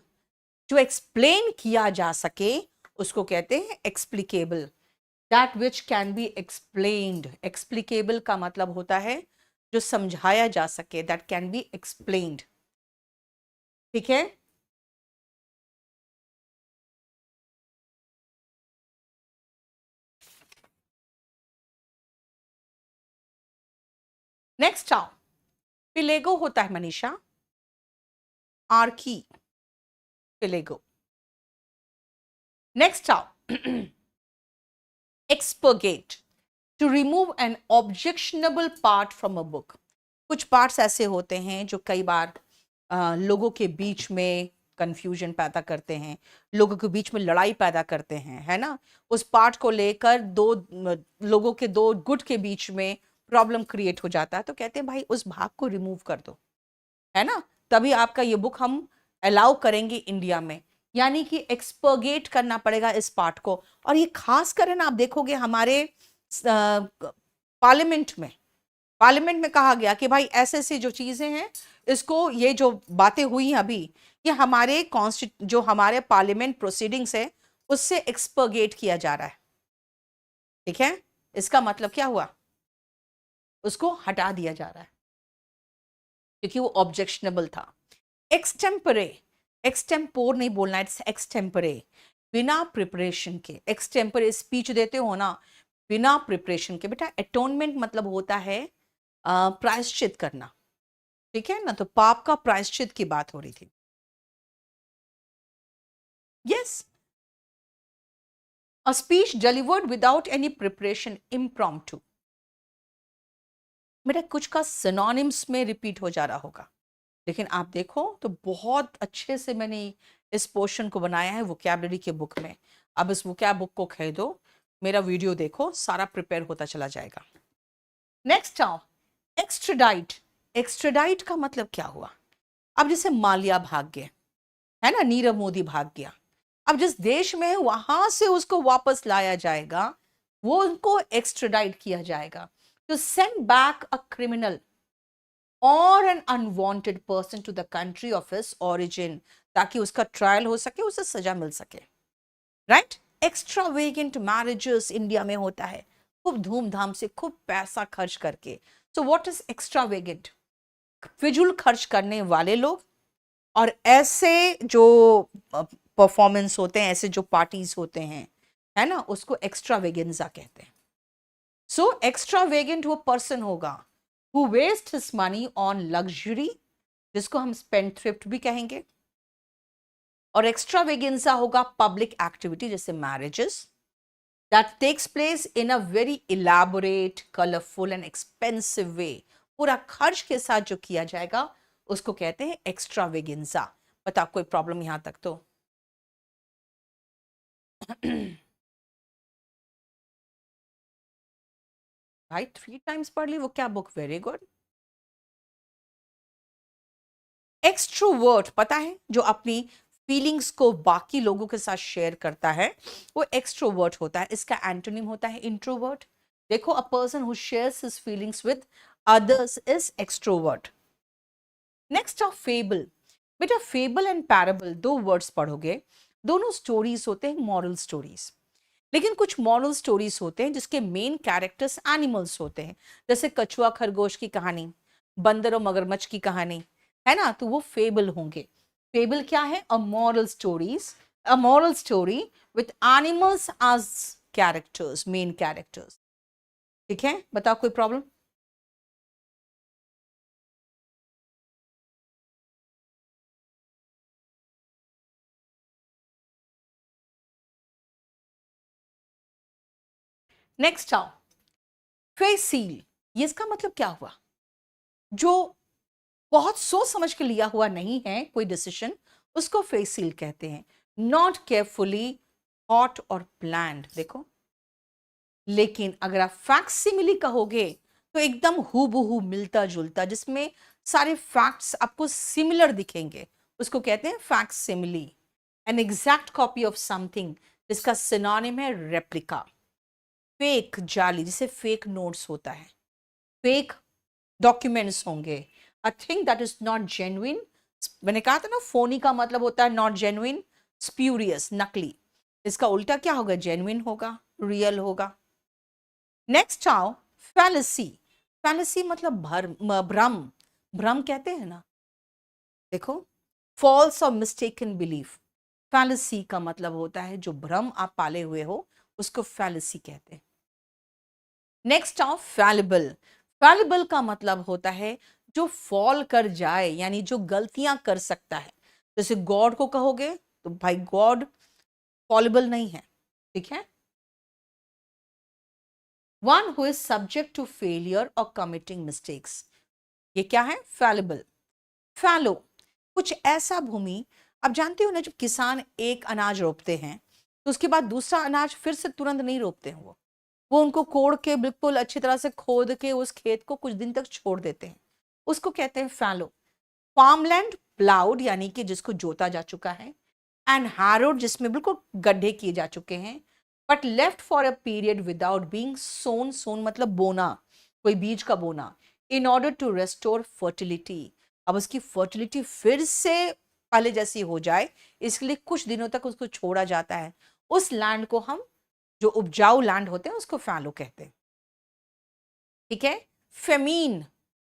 जो एक्सप्लेन किया जा सके उसको कहते हैं explicable. That which can be explained. Explicable का मतलब होता है जो समझाया जा सके, दैट कैन बी एक्सप्लेन्ड। ठीक है? नेक्स्ट आओ, पिलेगो होता है मनीषा, आर्की, पिलेगो। नेक्स्ट आओ, expurgate, to remove an objectionable part from a book. कुछ पार्ट्स ऐसे होते हैं जो कई बार लोगों के बीच में कंफ्यूजन पैदा करते हैं, लोगों के बीच में लड़ाई पैदा करते हैं, है ना। उस पार्ट को लेकर लोगों के दो गुट के बीच में प्रॉब्लम क्रिएट हो जाता है, तो कहते हैं भाई उस भाग को रिमूव कर दो, है ना, तभी आपका ये बुक हम अलाउ करेंगे इंडिया में। यानी कि एक्सपर्गेट करना पड़ेगा इस पार्ट को। और ये खास कर है ना, आप देखोगे हमारे पार्लियामेंट में कहा गया कि भाई ऐसे ऐसे जो चीजें हैं, इसको, ये जो बातें हुई हैं अभी, ये हमारे जो हमारे पार्लियामेंट प्रोसीडिंग्स है उससे एक्सपर्गेट किया जा रहा है। ठीक है? इसका मतलब क्या हुआ, उसको हटा दिया जा रहा है क्योंकि वो ऑब्जेक्शनेबल था। एक्सटेम्परे, एक्सटेम्पोर नहीं बोलना, इट्स एक्सटेम्परे, बिना प्रिपरेशन के। एक्सटेम्परे स्पीच देते हो ना बिना प्रिपरेशन के, बेटा एटोनमेंट मतलब होता है प्रायश्चित करना। ठीक है ना, तो पाप का प्रायश्चित की बात हो रही थी। Yes, a speech delivered without any preparation, impromptu. बेटा कुछ का सिनोनिम्स में रिपीट हो जा रहा होगा, लेकिन आप देखो तो बहुत अच्छे से मैंने इस पोर्शन को बनाया है वोकैबुलरी के बुक में। अब इस वोकैब बुक को खरीदो, मेरा वीडियो देखो, सारा प्रिपेयर होता चला जाएगा। नेक्स्ट आओ, एक्स्ट्राडाइट। एक्स्ट्राडाइट का मतलब क्या हुआ, अब जैसे माल्या भाग गए, है ना, नीरव मोदी भाग गया, अब जिस देश में वहां से उसको वापस लाया जाएगा वो उनको एक्स्ट्राडाइट किया जाएगा। To send back a criminal, और an unwanted person to the country of his origin, ताकि उसका ट्रायल हो सके, उसे सजा मिल सके, राइट। एक्स्ट्रावेगेंट मैरिजेस इंडिया में होता है खूब धूमधाम से, खूब पैसा खर्च करके। So what is extravagant? फिजूल खर्च करने वाले लोग, और ऐसे जो परफॉर्मेंस होते हैं, ऐसे जो पार्टीज होते हैं, है ना, उसको एक्स्ट्रावेगेंजा कहते हैं। सो एक्स्ट्रावेगेंट वो पर्सन होगा who waste his money on luxury, जिसको हम स्पेंडथ्रिफ्ट भी कहेंगे। और एक्स्ट्रावेगेंजा होगा पब्लिक एक्टिविटी, जैसे marriages, that takes place in a very elaborate, colorful and expensive way, पूरा खर्च के साथ जो किया जाएगा उसको कहते हैं एक्स्ट्रावेगेंजा। बताओ कोई प्रॉब्लम यहां तक तो? भाई 3 टाइम्स पढ़ ली, वो क्या बुक? Very good. एक्सट्रोवर्ट पता है, जो अपनी फीलिंग्स को बाकी लोगों के साथ शेयर करता है, वो एक्सट्रोवर्ट होता है। इसका एंटोनिम होता है इंट्रोवर्ट। देखो, अ person who shares his feelings with others is extrovert. Next of fable. बेटा फेबल एंड पैराबल दो वर्ड्स पढ़ोगे, दोनों स्टोरीज होते हैं, मॉरल स्टोरीज। लेकिन कुछ मॉरल स्टोरीज होते हैं जिसके मेन कैरेक्टर्स एनिमल्स होते हैं, जैसे कछुआ खरगोश की कहानी, बंदर और मगरमच्छ की कहानी, है ना, तो वो फेबल होंगे। फेबल क्या है? A moral stories, a moral story with animals as characters, main characters. ठीक है, बताओ कोई प्रॉब्लम? नेक्स्ट आओ, फेस सील। ये इसका मतलब क्या हुआ? जो बहुत सोच समझ के लिया हुआ नहीं है कोई डिसीजन, उसको फेस सील कहते हैं। नॉट केयरफुली थॉट और प्लान्ड। देखो, लेकिन अगर आप फैक्सिमिली कहोगे तो एकदम हूबहू मिलता जुलता, जिसमें सारे फैक्ट्स आपको सिमिलर दिखेंगे, उसको कहते हैं facsimile. An exact copy of something, जिसका सिनोनिम है रेप्लिका। फेक, जाली, जिसे फेक नोट्स होता है, फेक डॉक्यूमेंट्स होंगे, a thing that is not genuine. मैंने कहा था ना, फोनी का मतलब होता है नॉट जेन्युइन, स्प्यूरियस, नकली। इसका उल्टा क्या होगा? जेन्युइन होगा, रियल होगा। नेक्स्ट आओ, फैलेसी। फैलेसी मतलब भ्रम, भ्रम कहते हैं ना। देखो, फॉल्स और मिस्टेकन बिलीफ, फैलेसी का मतलब होता है जो भ्रम आप पाले हुए हो, उसको फैलेसी कहते हैं। नेक्स्ट आओ, फैलिबल। फैलिबल का मतलब होता है जो फॉल कर जाए, यानी जो गलतियां कर सकता है। जैसे गॉड को कहोगे तो भाई गॉड फॉलिबल नहीं है, ठीक है। One who is subject to failure और कमिटिंग मिस्टेक्स, ये क्या है? फैलिबल। फैलो, कुछ ऐसा भूमि, आप जानते हो ना, जब किसान एक अनाज रोपते हैं तो उसके बाद दूसरा अनाज फिर से तुरंत नहीं रोपते हैं, वो उनको कोड़ के बिल्कुल अच्छी तरह से खोद के उस खेत को कुछ दिन तक छोड़ देते हैं, उसको कहते हैं फैलो। फार्मलैंड प्लाउड, यानी कि जिसको जोता जा चुका है, एंड हैरोड, जिसमें बिल्कुल गड्ढे किए जा चुके हैं, but left for a period without being sown, sown मतलब बोना, कोई बीज का बोना, in order to restore fertility. अब उसकी फर्टिलिटी फिर से पहले जैसी हो जाए, इसके लिए कुछ दिनों तक उसको छोड़ा जाता है। उस लैंड को हम, जो उपजाऊ लैंड होते हैं, उसको फैलो कहते हैं, ठीक है। फेमीन,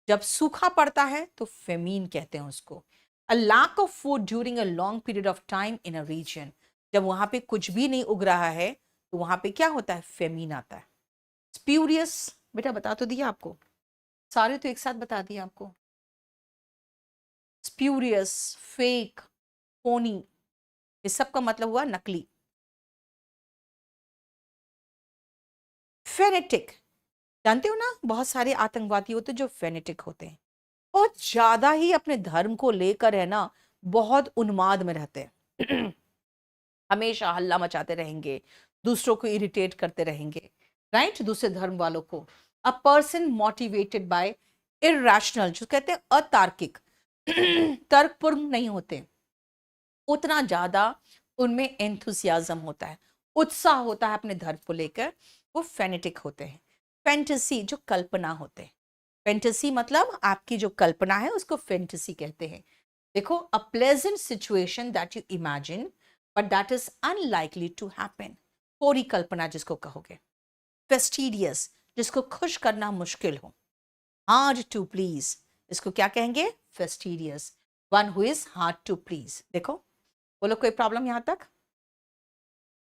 जब सूखा पड़ता है तो फेमीन कहते हैं उसको। A lack of food during a long period of time in a region, जब वहां पे कुछ भी नहीं उग रहा है तो वहां पे क्या होता है? फेमीन आता है। स्प्यूरियस, बेटा बता तो दिया आपको, सारे तो एक साथ बता दिया आपको। स्प्यूरियस, फेक, फोनी, ये सब का मतलब हुआ नकली। फेनेटिक, जानते हो ना, बहुत सारे आतंकवादी होते हैं जो फेनेटिक होते हैं, बहुत ज्यादा ही अपने धर्म को लेकर, है ना, बहुत उन्माद में रहते हैं। हमेशा हल्ला मचाते रहेंगे, दूसरों को इरिटेट करते रहेंगे, राइट, दूसरे धर्म वालों को। A person motivated by irrational, जो कहते हैं अतार्किक, तर्कपूर्ण नहीं होते, उतना ज्यादा उनमें एंथुसियाज्म होता है, उत्साह होता है अपने धर्म को लेकर, वो फेनेटिक होते हैं। फैंटेसी, जो कल्पना होते हैं, फैंटेसी मतलब आपकी जो कल्पना है उसको फैंटेसी कहते हैं। देखो, a pleasant situation that you imagine but that is unlikely to happen, पूरी कल्पना जिसको कहोगे। फेस्टिडियस, जिसको खुश करना मुश्किल हो। हार्ड टू प्लीज, इसको क्या कहेंगे? Fastidious. One who is hard to please. देखो, बोलो कोई प्रॉब्लम यहां तक?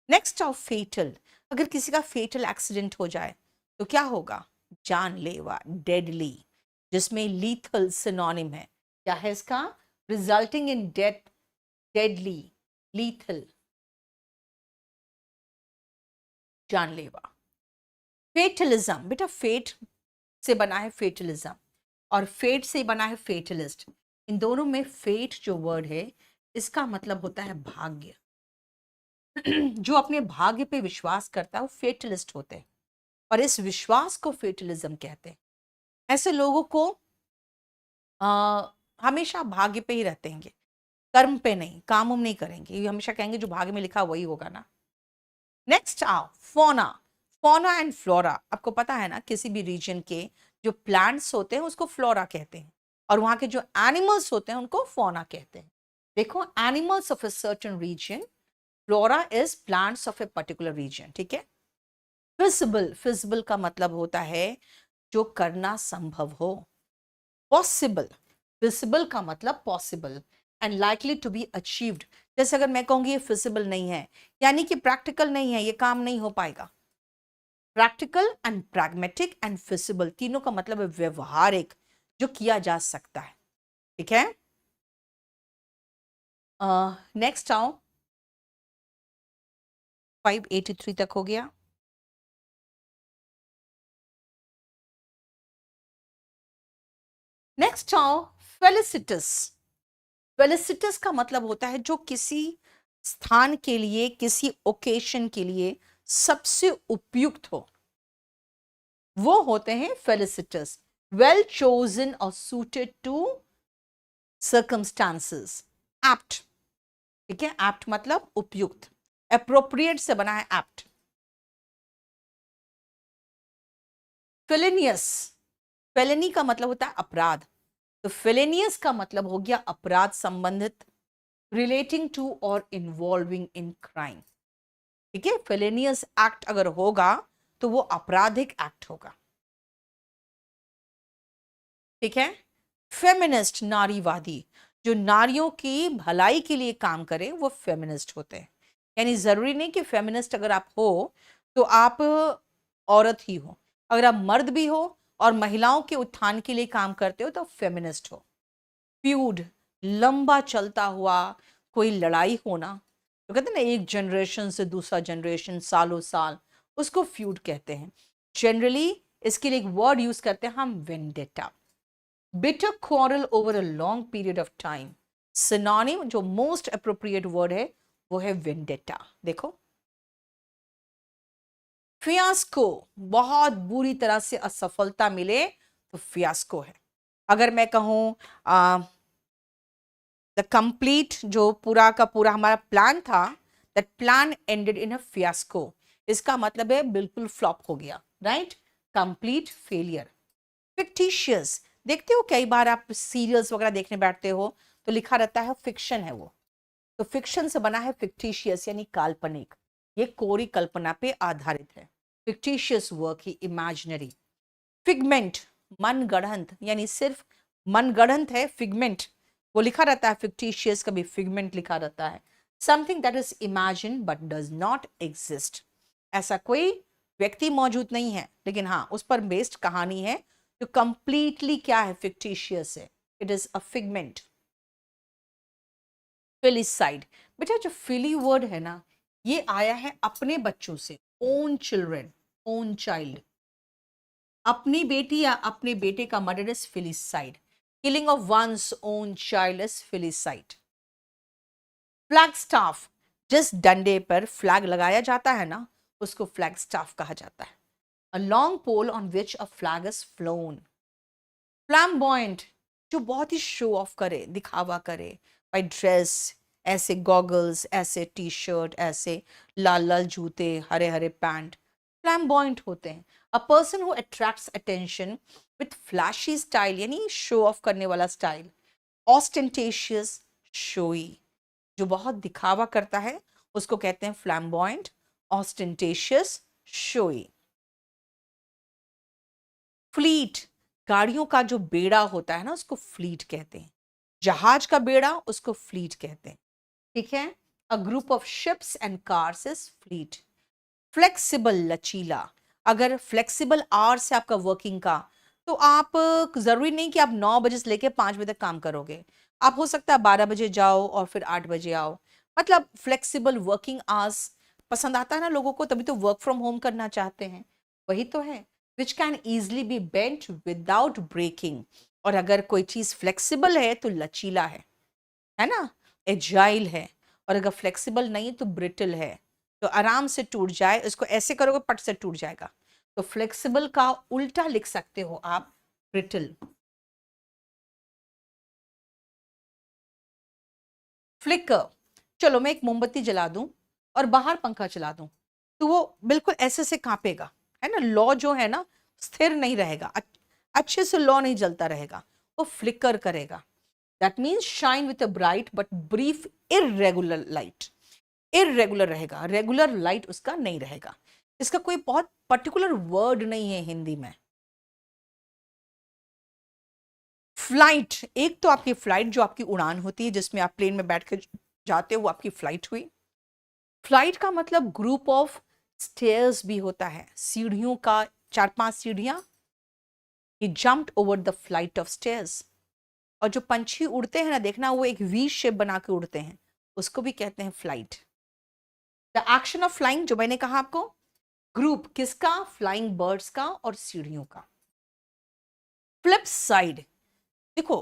नेक्स्ट ऑफ फेटल, अगर किसी का फेटल एक्सीडेंट हो जाए तो क्या होगा? जानलेवा, डेडली, जिसमें लीथल सिनोनिम है। क्या है इसका? Resulting in death, deadly, lethal, जानलेवा। फेटलिज्म, बेटा फेट से बना है फेटलिज्म और फेट से बना है फेटलिस्ट। इन दोनों में फेट जो वर्ड है इसका मतलब होता है भाग्य। जो अपने भाग्य पे विश्वास करता है वो फेटलिस्ट होते हैं और इस विश्वास को फेटलिज्म कहते हैं। ऐसे लोगों को हमेशा भाग्य पे ही रहते हैं, कर्म पे नहीं, काम उम नहीं करेंगे। ये हमेशा कहेंगे जो भाग्य में लिखा वही होगा ना। नेक्स्ट आओ फोना। फोना एंड फ्लोरा, आपको पता है ना किसी भी रीजन के जो प्लांट्स होते हैं उसको फ्लोरा कहते हैं और वहां के जो एनिमल्स होते हैं उनको फोना कहते हैं। देखो, animals of a certain region, flora is plants of a particular region. ठीक है। फिजिबल, फिजिबल का मतलब होता है जो करना संभव हो। पॉसिबल, फिजिबल का मतलब possible and likely to be achieved. जैसे अगर मैं कहूंगी ये फिजिबल नहीं है, यानी कि प्रैक्टिकल नहीं है, ये काम नहीं हो पाएगा। Practical and pragmatic and feasible तीनों का मतलब है व्यवहारिक, जो किया जा सकता है। ठीक है। नेक्स्ट आओ, 583 तक हो गया। नेक्स्ट आओ फेलिसिटस। फेलिसिटस का मतलब होता है जो किसी स्थान के लिए, किसी ओकेशन के लिए सबसे उपयुक्त हो, वो होते हैं फेलिसिटस। वेल चोजन और सूटेड टू सर्कमस्टांसेस, एप्ट। ठीक है, एप्ट मतलब उपयुक्त, एप्रोप्रिएट से बना है एप्ट। फेलिनियस, फेलिनी का मतलब होता है अपराध, तो फेलिनियस का मतलब हो गया अपराध संबंधित, रिलेटिंग टू और इन्वॉल्विंग इन क्राइम। ठीक है, फेलिनियस एक्ट अगर होगा तो वो आपराधिक एक्ट होगा। ठीक है। फेमिनिस्ट, नारीवादी, जो नारियों की भलाई के लिए काम करे वो फेमिनिस्ट होते हैं। यानी जरूरी नहीं कि फेमिनिस्ट अगर आप हो तो आप औरत ही हो, अगर आप मर्द भी हो और महिलाओं के उत्थान के लिए काम करते हो तो फेमिनिस्ट हो। फ्यूड, लंबा चलता हुआ कोई लड़ाई होना, तो कहते हैं ना एक जनरेशन से दूसरा जनरेशन, सालों साल, उसको फ्यूड कहते हैं। जनरली इसके लिए एक वर्ड यूज करते हैं हम, vendetta. Bitter quarrel over a long period of time, synonym जो मोस्ट अप्रोप्रिएट वर्ड है वो है वेंडेटा। देखो, फियास्को, बहुत बुरी तरह से असफलता मिले तो फियास्को है। अगर मैं कहूं द कंप्लीट, जो पूरा का पूरा हमारा प्लान था, that plan ended in a fiasco, इसका मतलब है बिल्कुल फ्लॉप हो गया। Right, complete failure. फिक्टिशियस, देखते हो कई बार आप सीरियल्स वगैरह देखने बैठते हो तो लिखा रहता है फिक्शन है वो, तो फिक्शन से बना है फिक्टिशियस, यानी काल्पनिक, ये कोरी कल्पना पे आधारित है। फिक्टिशियस वर्क ही इमेजिनरी। फिगमेंट, मनगढ़ंत, यानी सिर्फ मनगढ़ंत है फिगमेंट, वो लिखा रहता है फिक्टिशियस, कभी फिगमेंट लिखा रहता है। Something that is imagine but does not exist, ऐसा कोई व्यक्ति मौजूद नहीं है लेकिन हाँ उस पर बेस्ड कहानी है जो कंप्लीटली क्या है, फिक्टिशियस है। It is a figment. Filicide, बेटा जो फिली वर्ड है ना ये आया है अपने बच्चों से, ओन चिल्ड्रन, ओन चाइल्ड। अपनी बेटी या अपने बेटे का murder is filicide, killing of one's own child is filicide. Flag staff, जिस डंडे पर फ्लैग लगाया जाता है ना उसको फ्लैग स्टाफ कहा जाता है। A long pole on which a flag is flown. Flamboyant, जो बहुत ही शो ऑफ करे, दिखावा करे, बाई ड्रेस, ऐसे गॉगल्स, ऐसे टी शर्ट, ऐसे लाल लाल जूते, हरे हरे पैंट, फ्लैम्बॉयंट होते हैं। A person who attracts attention with flashy style, यानी शो ऑफ करने वाला स्टाइल। ऑस्टेंटेशियस, शोई, जो बहुत दिखावा करता है उसको कहते हैं फ्लैम्बॉयंट, ऑस्टेंटेशियस, शोई। फ्लीट, गाड़ियों का जो बेड़ा होता है ना उसको फ्लीट कहते हैं। जहाज का बेड़ा उसको फ्लीट कहते हैं, ठीक है। A group of ships and cars is fleet. Flexible, लचीला, अगर फ्लेक्सिबल आवर्स है आपका वर्किंग का, तो आप जरूरी नहीं कि आप 9 बजे से लेके 5 बजे तक काम करोगे। आप हो सकता है 12 बजे जाओ और फिर 8 बजे आओ। मतलब फ्लेक्सिबल वर्किंग आवर्स पसंद आता है ना लोगों को, तभी तो वर्क फ्रॉम होम करना चाहते हैं। वही तो है। Which can easily be bent without breaking. और अगर कोई चीज फ्लेक्सिबल है तो लचीला है ना, एजाइल है। और अगर फ्लेक्सिबल नहीं तो ब्रिटल है, तो आराम से टूट जाए, इसको ऐसे करोगे पट से टूट जाएगा। तो फ्लेक्सिबल का उल्टा लिख सकते हो आप, ब्रिटल। फ्लिकर, चलो मैं एक मोमबत्ती जला दूं और बाहर पंखा चला दूं, तो वो बिल्कुल ऐसे से कांपेगा, है ना। लॉ जो है ना स्थिर नहीं रहेगा, अच्छे से लॉ नहीं जलता रहेगा, वो फ्लिकर करेगा। That means shine with a bright but brief irregular light. Irregular रहेगा, रेगुलर लाइट उसका नहीं रहेगा। इसका कोई बहुत पर्टिकुलर वर्ड नहीं है हिंदी में। फ्लाइट, एक तो आपकी फ्लाइट जो आपकी उड़ान होती है जिसमें आप प्लेन में बैठ कर जाते हो, वो आपकी फ्लाइट हुई। फ्लाइट का मतलब ग्रुप ऑफ स्टेयर्स भी होता है, सीढ़ियों का, 4-5 सीढ़ियां। He jumped over the flight of stairs. और जो पंछी उड़ते हैं ना, देखना वो एक वी शेप बना के उड़ते हैं, उसको भी कहते हैं flight. The action of flying जो मैंने कहा आपको, ग्रुप किसका, फ्लाइंग बर्ड्स का और सीढ़ियों का। फ्लिप साइड, देखो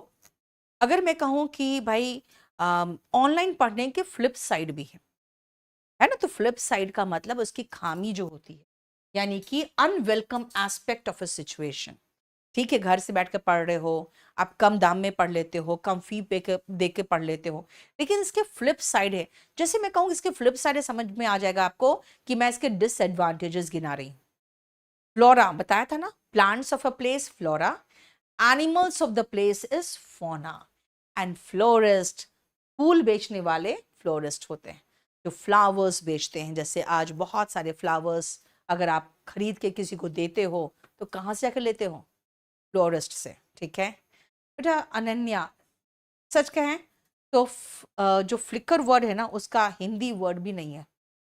अगर मैं कहूं कि भाई ऑनलाइन पढ़ने के फ्लिप साइड भी है ना, तो फ्लिप साइड का मतलब उसकी खामी जो होती है, यानी कि unwelcome aspect of a situation. ठीक है, घर से बैठ कर पढ़ रहे हो, आप कम दाम में पढ़ लेते हो, कम फी पे के दे के पढ़ लेते हो, लेकिन इसके फ्लिप साइड है। जैसे मैं कहूँ इसके फ्लिप साइड है, समझ में आ जाएगा आपको कि मैं इसके डिसएडवांटेजेस गिना रही हूँ। फ्लोरा बताया था ना, plants of a place flora, animals of the place is फोना, एंड फ्लोरिस्ट, फूल बेचने वाले फ्लोरिस्ट होते हैं, जो फ्लावर्स बेचते हैं। जैसे आज बहुत सारे फ्लावर्स अगर आप खरीद के किसी को देते हो तो कहाँ से जाकर लेते हो, फ्लोरिस्ट से, ठीक है। बेटा अनन्या, सच कहें तो जो फ्लिकर वर्ड है ना उसका हिंदी वर्ड भी नहीं है,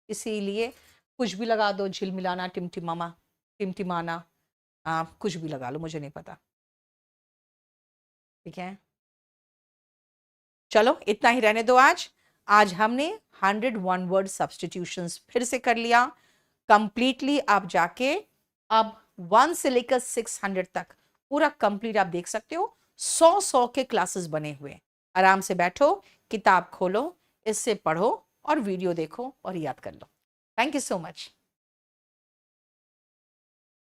इसीलिए कुछ भी लगा दो, झिलमिलाना, टिमटिमाना, टिमटिमाना, कुछ भी लगा लो, मुझे नहीं पता, ठीक है। चलो इतना ही रहने दो। आज आज हमने 101 वर्ड सब्सटीट्यूशंस फिर से कर लिया कंप्लीटली। आप जाके अब 1 से लेकर 600 तक पूरा कंप्लीट आप देख सकते हो। 100 के क्लासेस बने हुए। आराम से बैठो, किताब खोलो, इससे पढ़ो और वीडियो देखो और याद कर लो। Thank you so much.